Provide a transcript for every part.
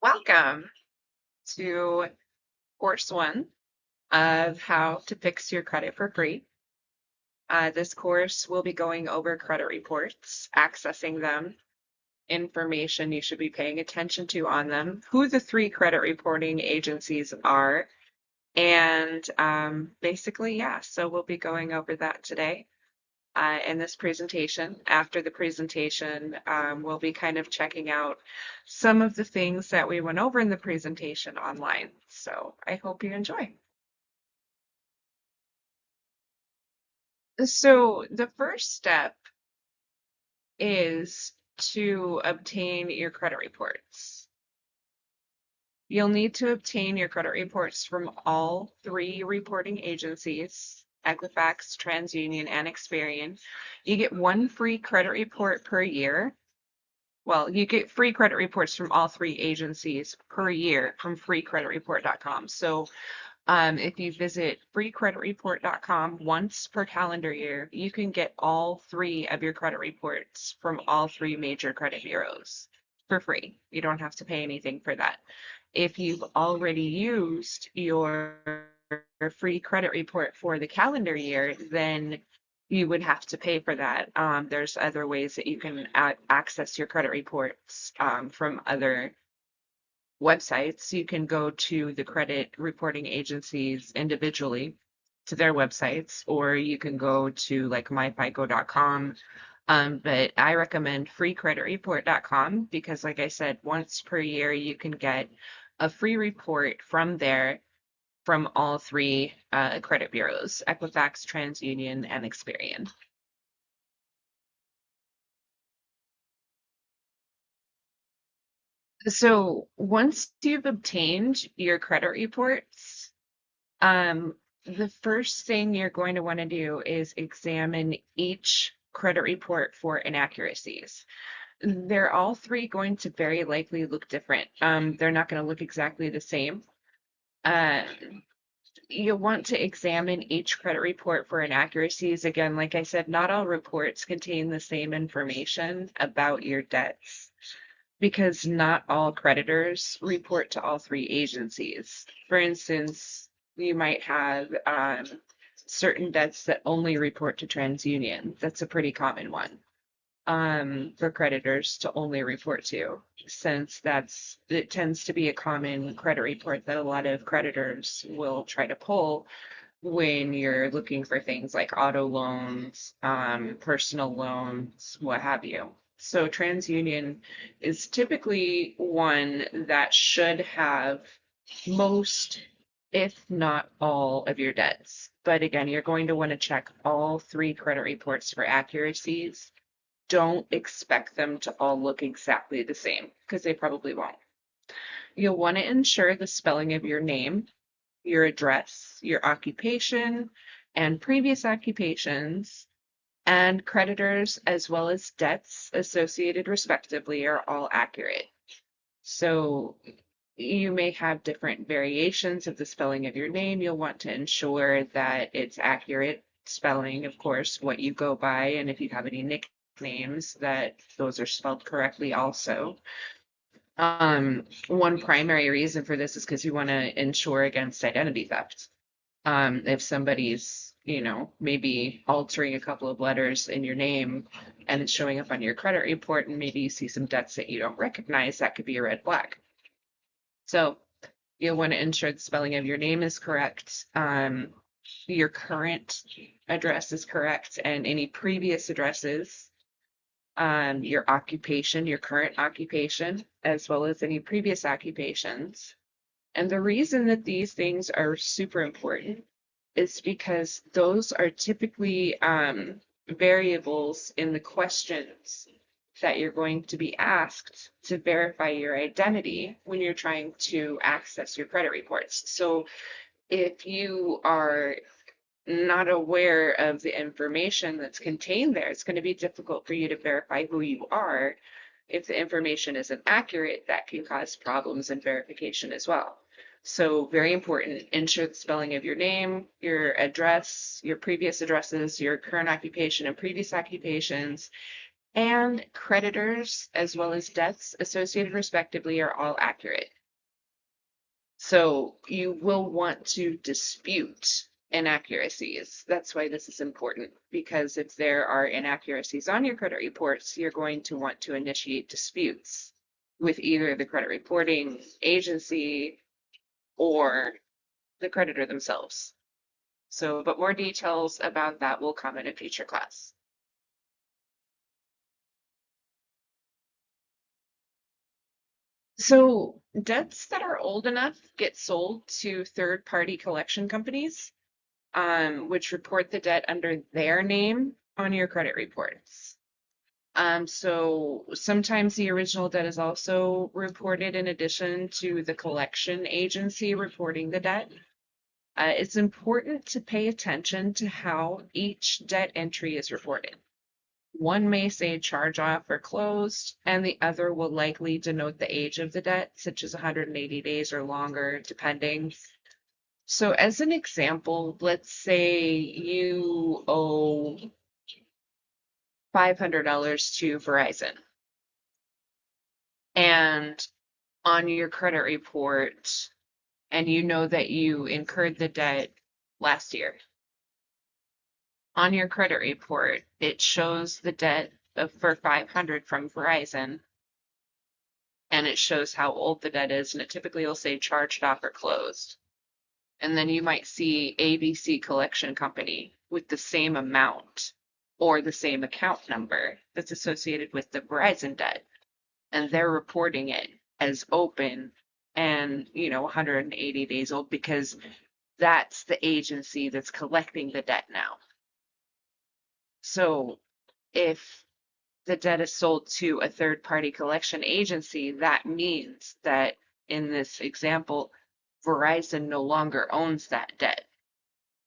Welcome to course one of how to fix your credit for free. This course will be going over credit reports, accessing them, information you should be paying attention to on them, who the three credit reporting agencies are, and basically, yeah, so we'll be going over that today. In this presentation. After the presentation, we'll be kind of checking out some of the things that we went over in the presentation online. So I hope you enjoy. So the first step is to obtain your credit reports. You'll need to obtain your credit reports from all three reporting agencies, Equifax, TransUnion, and Experian. You get one free credit report per year. Well, you get free credit reports from all three agencies per year from freecreditreport.com. So if you visit freecreditreport.com once per calendar year, you can get all three of your credit reports from all three major credit bureaus for free. You don't have to pay anything for that. If you've already used your free credit report for the calendar year, then you would have to pay for that. There's other ways that you can access your credit reports from other websites. You can go to the credit reporting agencies individually to their websites, or you can go to like myfico.com. But I recommend freecreditreport.com because, like I said, once per year you can get a free report from there from all three credit bureaus, Equifax, TransUnion, and Experian. So once you've obtained your credit reports, the first thing you're going to want to do is examine each credit report for inaccuracies. They're all three going to very likely look different. They're not going to look exactly the same. Uh, you'll want to examine each credit report for inaccuracies. Again, like I said, not all reports contain the same information about your debts because not all creditors report to all three agencies. For instance, you might have certain debts that only report to TransUnion. That's a pretty common one for creditors to only report to, since it tends to be a common credit report that a lot of creditors will try to pull when you're looking for things like auto loans, personal loans, what have you. So TransUnion is typically one that should have most, if not all, of your debts. But again, you're going to want to check all three credit reports for accuracies. Don't expect them to all look exactly the same because they probably won't. You'll want to ensure the spelling of your name, your address, your occupation, and previous occupations, and creditors as well as debts associated respectively are all accurate. So you may have different variations of the spelling of your name. You'll want to ensure that it's accurate spelling, of course, what you go by, and if you have any nicknames, that those are spelled correctly also. One primary reason for this is because you want to ensure against identity theft. If somebody's, maybe altering a couple of letters in your name and it's showing up on your credit report, and maybe you see some debts that you don't recognize, that could be a red flag. So you'll want to ensure the spelling of your name is correct. Your current address is correct, and any previous addresses, your occupation, your current occupation, as well as any previous occupations. And the reason that these things are super important is because those are typically variables in the questions that you're going to be asked to verify your identity when you're trying to access your credit reports. So if you are not aware of the information that's contained there, it's going to be difficult for you to verify who you are. If the information isn't accurate, that can cause problems in verification as well. So very important, ensure the spelling of your name, your address, your previous addresses, your current occupation and previous occupations, and creditors, as well as debts associated respectively, are all accurate. So you will want to dispute inaccuracies. That's why this is important, because if there are inaccuracies on your credit reports, you're going to want to initiate disputes with either the credit reporting agency or the creditor themselves. So, but more details about that will come in a future class. So debts that are old enough get sold to third-party collection companies, which report the debt under their name on your credit reports. So sometimes the original debt is also reported in addition to the collection agency reporting the debt. It's important to pay attention to how each debt entry is reported. One may say charge off or closed, and the other will likely denote the age of the debt, such as 180 days or longer, depending. So as an example, let's say you owe $500 to Verizon, and on your credit report, and you know that you incurred the debt last year. On your credit report, it shows the debt for 500 from Verizon, and it shows how old the debt is, and it typically will say charged off or closed. And then you might see ABC Collection Company with the same amount or the same account number that's associated with the Verizon debt, and they're reporting it as open and 180 days old because that's the agency that's collecting the debt now. So if the debt is sold to a third party collection agency, that means that in this example, Verizon no longer owns that debt.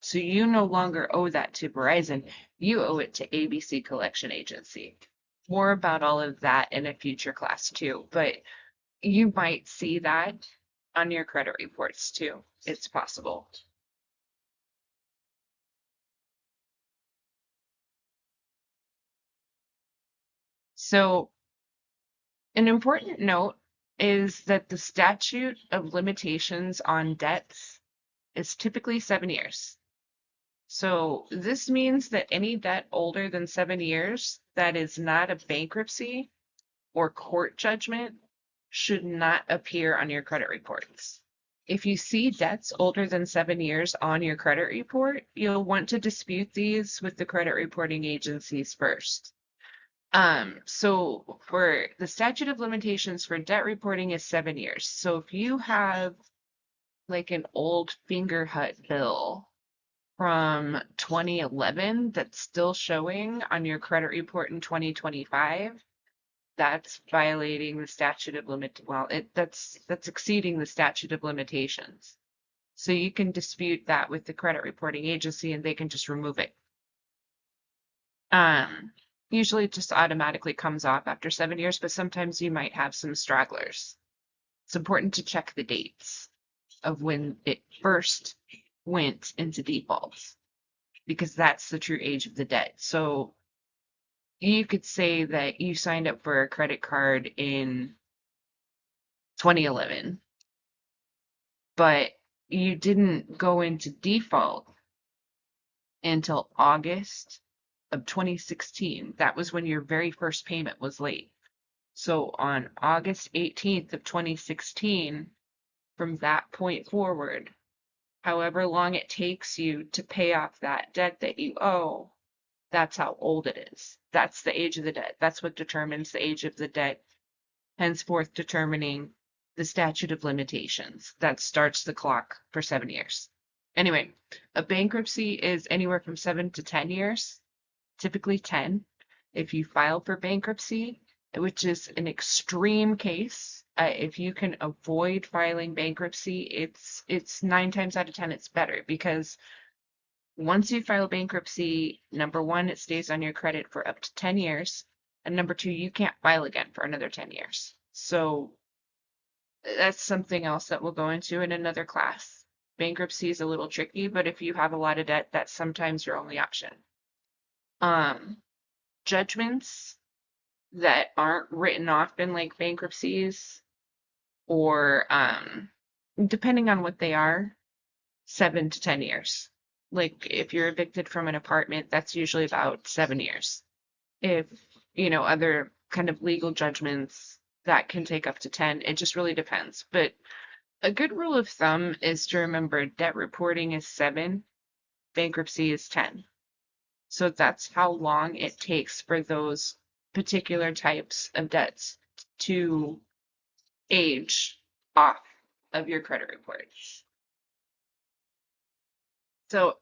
So you no longer owe that to Verizon, you owe it to ABC Collection Agency. More about all of that in a future class too, but you might see that on your credit reports too. It's possible. So an important note is that the statute of limitations on debts is typically 7 years. So this means that any debt older than 7 years that is not a bankruptcy or court judgment should not appear on your credit reports. If you see debts older than 7 years on your credit report, you'll want to dispute these with the credit reporting agencies first. So for the statute of limitations for debt reporting is 7 years. So if you have like an old finger hut bill from 2011 that's still showing on your credit report in 2025, that's violating the statute of that's exceeding the statute of limitations. So you can dispute that with the credit reporting agency and they can just remove it. Um, Usually it just automatically comes off after 7 years, but sometimes you might have some stragglers. It's important to check the dates of when it first went into default because that's the true age of the debt. So you could say that you signed up for a credit card in 2011, but you didn't go into default until August of 2016. That was when your very first payment was late. So on August 18th of 2016, from that point forward, however long it takes you to pay off that debt that you owe, that's how old it is. That's the age of the debt. That's what determines the age of the debt, henceforth determining the statute of limitations. That starts the clock for 7 years. Anyway, a bankruptcy is anywhere from 7 to 10 years, typically 10. If you file for bankruptcy, which is an extreme case, if you can avoid filing bankruptcy, it's 9 times out of 10 it's better because once you file bankruptcy, number one, it stays on your credit for up to 10 years, and number two, you can't file again for another 10 years. So that's something else that we'll go into in another class. Bankruptcy is a little tricky, but if you have a lot of debt, that's sometimes your only option. Um, Judgments that aren't written off in like bankruptcies or depending on what they are, 7 to 10 years. Like if you're evicted from an apartment, that's usually about 7 years. If, other kind of legal judgments, that can take up to 10. It just really depends. But a good rule of thumb is to remember debt reporting is 7, bankruptcy is 10. So that's how long it takes for those particular types of debts to age off of your credit reports. So